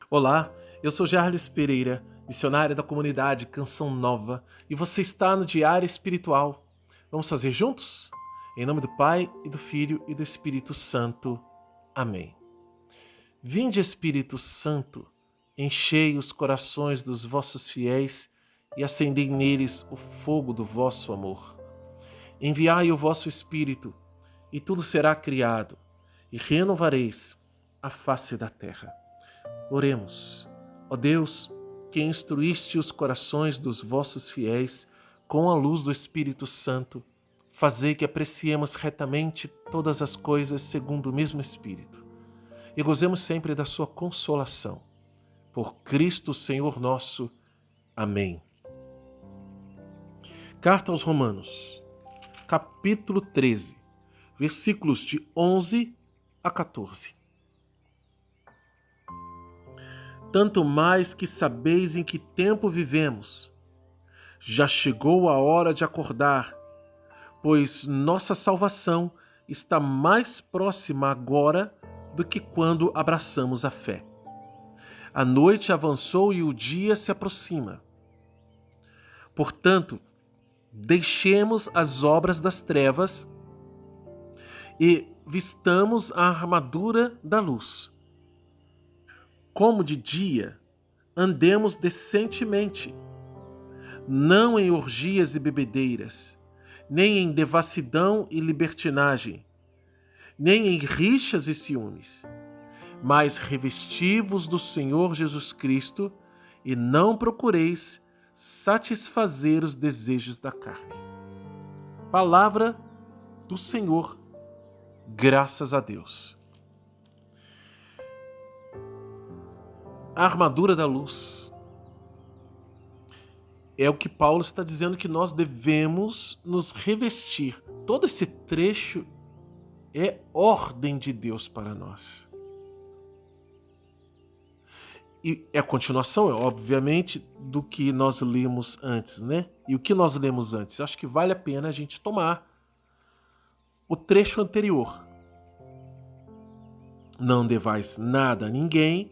Olá, eu sou Jarles Pereira, missionário da comunidade Canção Nova, e você está no Diário Espiritual. Vamos fazer juntos? Em nome do Pai, e do Filho e do Espírito Santo. Amém. Vinde, Espírito Santo, enchei os corações dos vossos fiéis e acendei neles o fogo do vosso amor. Enviai o vosso Espírito, e tudo será criado, e renovareis a face da terra. Oremos. Ó Deus, que instruíste os corações dos vossos fiéis com a luz do Espírito Santo, fazei que apreciemos retamente todas as coisas segundo o mesmo Espírito e gozemos sempre da sua consolação. Por Cristo Senhor nosso. Amém. Carta aos Romanos, capítulo 13, versículos de 11 a 14. Tanto mais que sabeis em que tempo vivemos. Já chegou a hora de acordar, pois nossa salvação está mais próxima agora do que quando abraçamos a fé. A noite avançou e o dia se aproxima. Portanto, deixemos as obras das trevas e vistamos a armadura da luz. Como de dia, andemos decentemente, não em orgias e bebedeiras, nem em devassidão e libertinagem, nem em rixas e ciúmes, mas revesti-vos do Senhor Jesus Cristo e não procureis satisfazer os desejos da carne. Palavra do Senhor, graças a Deus. A armadura da luz é o que Paulo está dizendo que nós devemos nos revestir. Todo esse trecho é ordem de Deus para nós. E é a continuação, obviamente, do que nós lemos antes, né? E o que nós lemos antes? Eu acho que vale a pena a gente tomar o trecho anterior. Não devais nada a ninguém.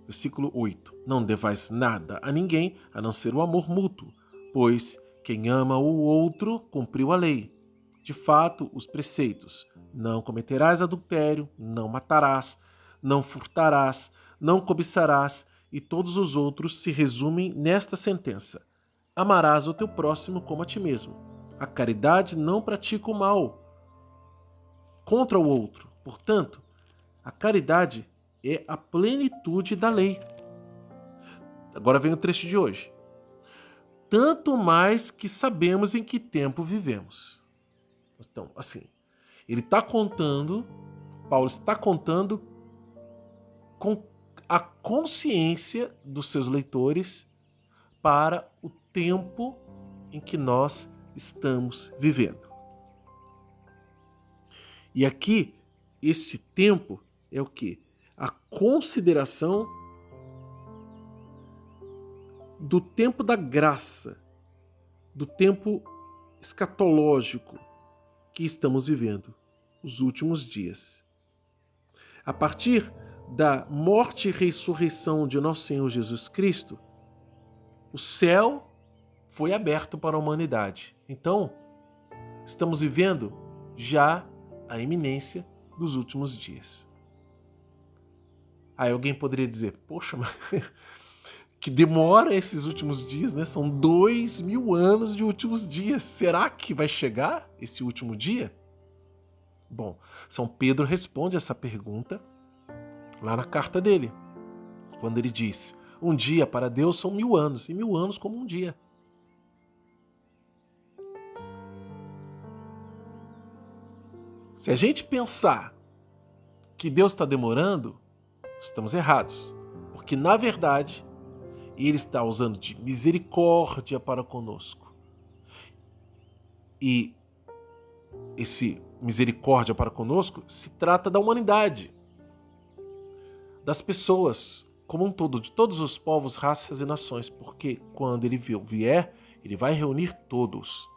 Versículo 8. Não devais nada a ninguém, a não ser o amor mútuo, pois quem ama o outro cumpriu a lei. De fato, os preceitos: não cometerás adultério, não matarás, não furtarás, não cobiçarás, e todos os outros se resumem nesta sentença: amarás o teu próximo como a ti mesmo. A caridade não pratica o mal contra o outro. Portanto, a caridade é a plenitude da lei. Agora vem o trecho de hoje. Tanto mais que sabemos em que tempo vivemos. Então, assim, Paulo está contando com a consciência dos seus leitores para o tempo em que nós estamos vivendo. E aqui, este tempo é o quê? A consideração do tempo da graça, do tempo escatológico que estamos vivendo, os últimos dias. A partir da morte e ressurreição de nosso Senhor Jesus Cristo, o céu foi aberto para a humanidade. Então, estamos vivendo já a iminência dos últimos dias. Aí alguém poderia dizer, poxa, mas que demora esses últimos dias, né? São 2000 anos de últimos dias. Será que vai chegar esse último dia? Bom, São Pedro responde essa pergunta lá na carta dele, quando ele diz: um dia para Deus são 1000 anos, e 1000 anos como um dia. Se a gente pensar que Deus está demorando, estamos errados, porque na verdade Ele está usando de misericórdia para conosco. E esse misericórdia para conosco se trata da humanidade, das pessoas como um todo, de todos os povos, raças e nações, porque quando Ele vier, Ele vai reunir todos.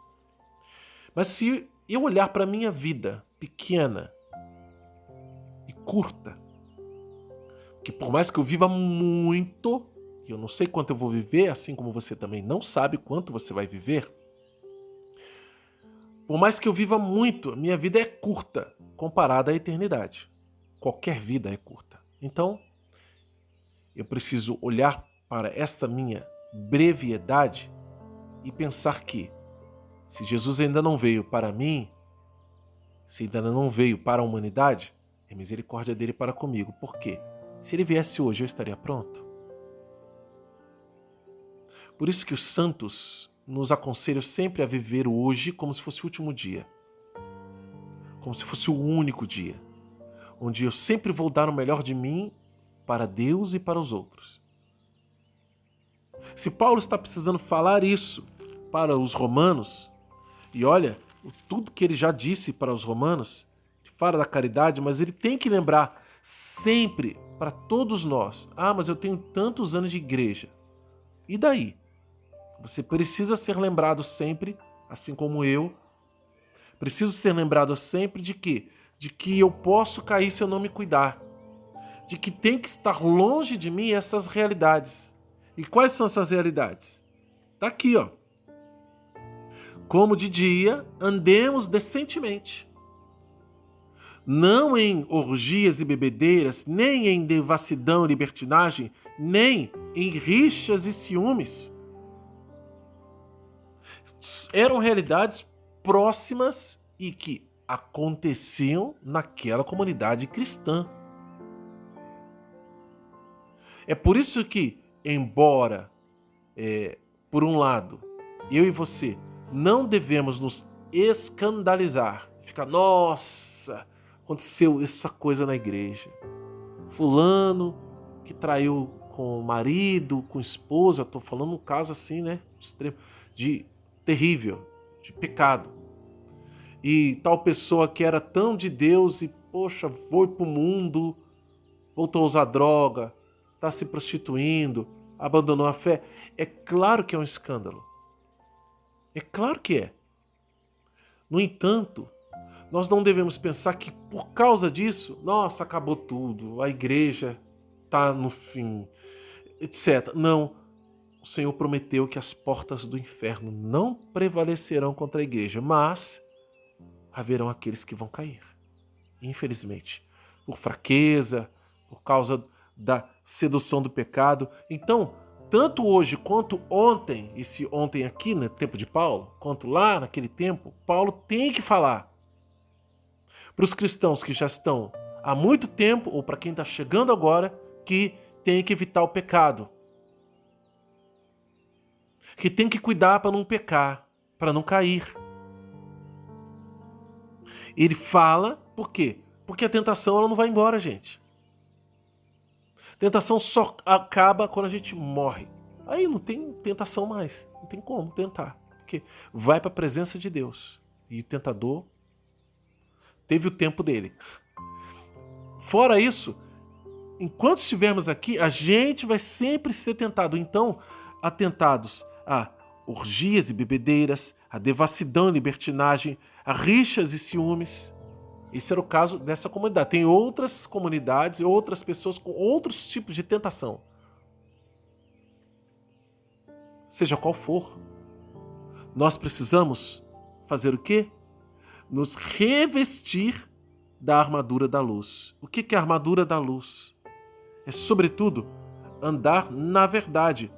Mas se eu olhar para a minha vida pequena e curta, que por mais que eu viva muito, e eu não sei quanto eu vou viver, assim como você também não sabe quanto você vai viver, por mais que eu viva muito, minha vida é curta comparada à eternidade. Qualquer vida é curta. Então, eu preciso olhar para esta minha brevidade e pensar que, se Jesus ainda não veio para mim, se ainda não veio para a humanidade, é misericórdia dele para comigo. Por quê? Se ele viesse hoje, eu estaria pronto. Por isso que os santos nos aconselham sempre a viver hoje como se fosse o último dia. Como se fosse o único dia. Onde eu sempre vou dar o melhor de mim para Deus e para os outros. Se Paulo está precisando falar isso para os romanos, e olha, tudo que ele já disse para os romanos, fala da caridade, mas ele tem que lembrar sempre para todos nós: ah, mas eu tenho tantos anos de igreja. E daí? Você precisa ser lembrado sempre, assim como eu, preciso ser lembrado sempre de quê? De que eu posso cair se eu não me cuidar. De que tem que estar longe de mim essas realidades. E quais são essas realidades? Tá aqui, ó. Como de dia, andemos decentemente. Não em orgias e bebedeiras, nem em devassidão e libertinagem, nem em rixas e ciúmes. Eram realidades próximas e que aconteciam naquela comunidade cristã. É por isso que, embora, por um lado, eu e você não devemos nos escandalizar, ficar, nossa, aconteceu essa coisa na igreja. Fulano que traiu com o marido, com a esposa, estou falando um caso assim, né, extremo, de terrível, de pecado. E tal pessoa que era tão de Deus e, poxa, foi pro mundo, voltou a usar droga, está se prostituindo, abandonou a fé. É claro que é um escândalo. É claro que é. No entanto, nós não devemos pensar que por causa disso, nossa, acabou tudo, a igreja está no fim, etc. Não. O Senhor prometeu que as portas do inferno não prevalecerão contra a igreja, mas haverão aqueles que vão cair. Infelizmente. Por fraqueza, por causa da sedução do pecado. Então, tanto hoje quanto ontem, esse ontem aqui no tempo de Paulo, quanto lá naquele tempo, Paulo tem que falar para os cristãos que já estão há muito tempo, ou para quem está chegando agora, que tem que evitar o pecado. Que tem que cuidar para não pecar, para não cair. Ele fala, por quê? Porque a tentação ela não vai embora, gente. A tentação só acaba quando a gente morre. Aí não tem tentação mais. Não tem como tentar. Porque vai para a presença de Deus. E o tentador teve o tempo dele. Fora isso, enquanto estivermos aqui, a gente vai sempre ser tentado. Então, atentados a orgias e bebedeiras, a devassidão e libertinagem, a rixas e ciúmes. Esse era o caso dessa comunidade. Tem outras comunidades e outras pessoas com outros tipos de tentação. Seja qual for. Nós precisamos fazer o quê? Nos revestir da armadura da luz. O que é a armadura da luz? É, sobretudo, andar na verdade.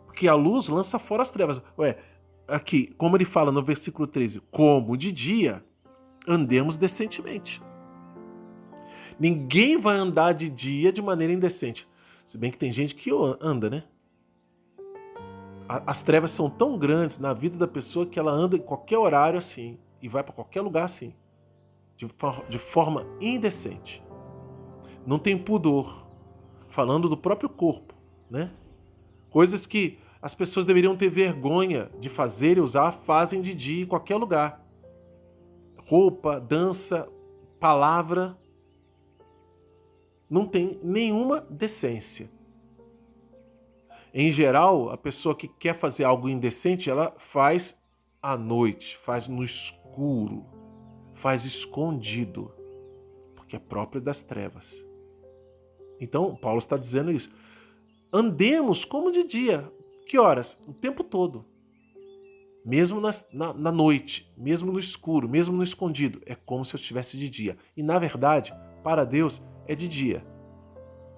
Porque a luz lança fora as trevas. Aqui, como ele fala no versículo 13, como de dia, andemos decentemente. Ninguém vai andar de dia de maneira indecente. Se bem que tem gente que anda, né? As trevas são tão grandes na vida da pessoa que ela anda em qualquer horário assim. E vai para qualquer lugar assim. De forma indecente. Não tem pudor. Falando do próprio corpo, né? Coisas que as pessoas deveriam ter vergonha de fazer e usar, fazem de dia em qualquer lugar. Roupa, dança, palavra. Não tem nenhuma decência. Em geral, a pessoa que quer fazer algo indecente, ela faz à noite, faz no escuro, faz escondido, porque é próprio das trevas. Então, Paulo está dizendo isso. Andemos como de dia. Que horas? O tempo todo. Mesmo na noite, mesmo no escuro, mesmo no escondido. É como se eu estivesse de dia. E, na verdade, para Deus, é de dia.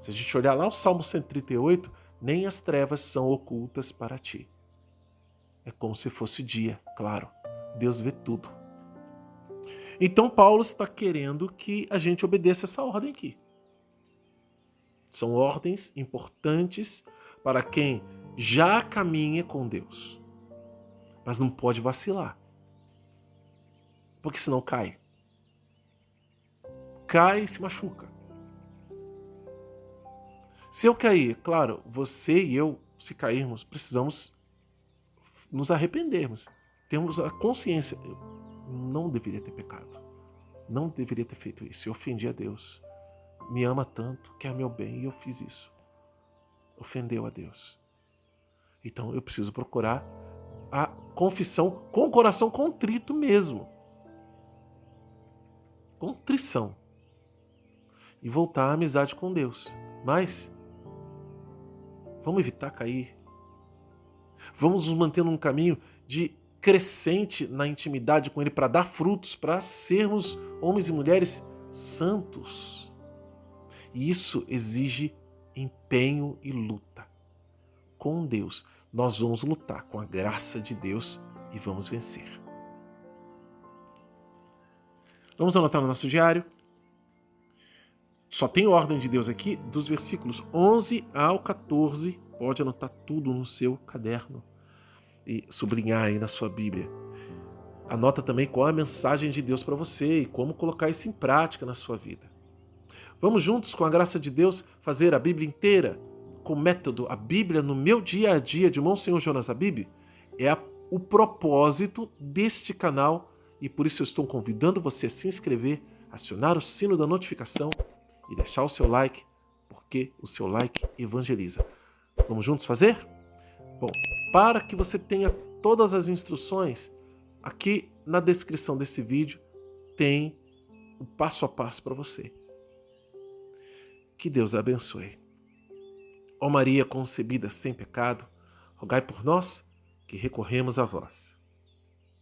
Se a gente olhar lá o Salmo 138, nem as trevas são ocultas para ti. É como se fosse dia, claro. Deus vê tudo. Então Paulo está querendo que a gente obedeça essa ordem aqui. São ordens importantes para quem já caminha com Deus. Mas não pode vacilar. Porque senão cai. Cai e se machuca. Se eu cair, claro, você e eu, se cairmos, precisamos nos arrependermos. Temos a consciência. Eu não deveria ter pecado. Não deveria ter feito isso. Eu ofendi a Deus. Me ama tanto, quer meu bem e eu fiz isso. Ofendeu a Deus. Então eu preciso procurar a confissão com o coração contrito mesmo. Contrição. E voltar à amizade com Deus. Mas vamos evitar cair. Vamos nos manter num caminho de crescente na intimidade com Ele para dar frutos, para sermos homens e mulheres santos. E isso exige empenho e luta. Com Deus, nós vamos lutar com a graça de Deus e vamos vencer. Vamos anotar no nosso diário. Só tem ordem de Deus aqui dos versículos 11 ao 14. Pode anotar tudo no seu caderno e sublinhar aí na sua Bíblia. Anota também qual é a mensagem de Deus para você e como colocar isso em prática na sua vida. Vamos juntos, com a graça de Deus, fazer a Bíblia inteira com o método A Bíblia no Meu Dia a Dia de Monsenhor Jonas Habib? É o propósito deste canal e por isso eu estou convidando você a se inscrever, acionar o sino da notificação e deixar o seu like, porque o seu like evangeliza. Vamos juntos fazer? Bom, para que você tenha todas as instruções, aqui na descrição desse vídeo tem o passo a passo para você. Que Deus a abençoe. Ó Maria concebida sem pecado, rogai por nós que recorremos a vós.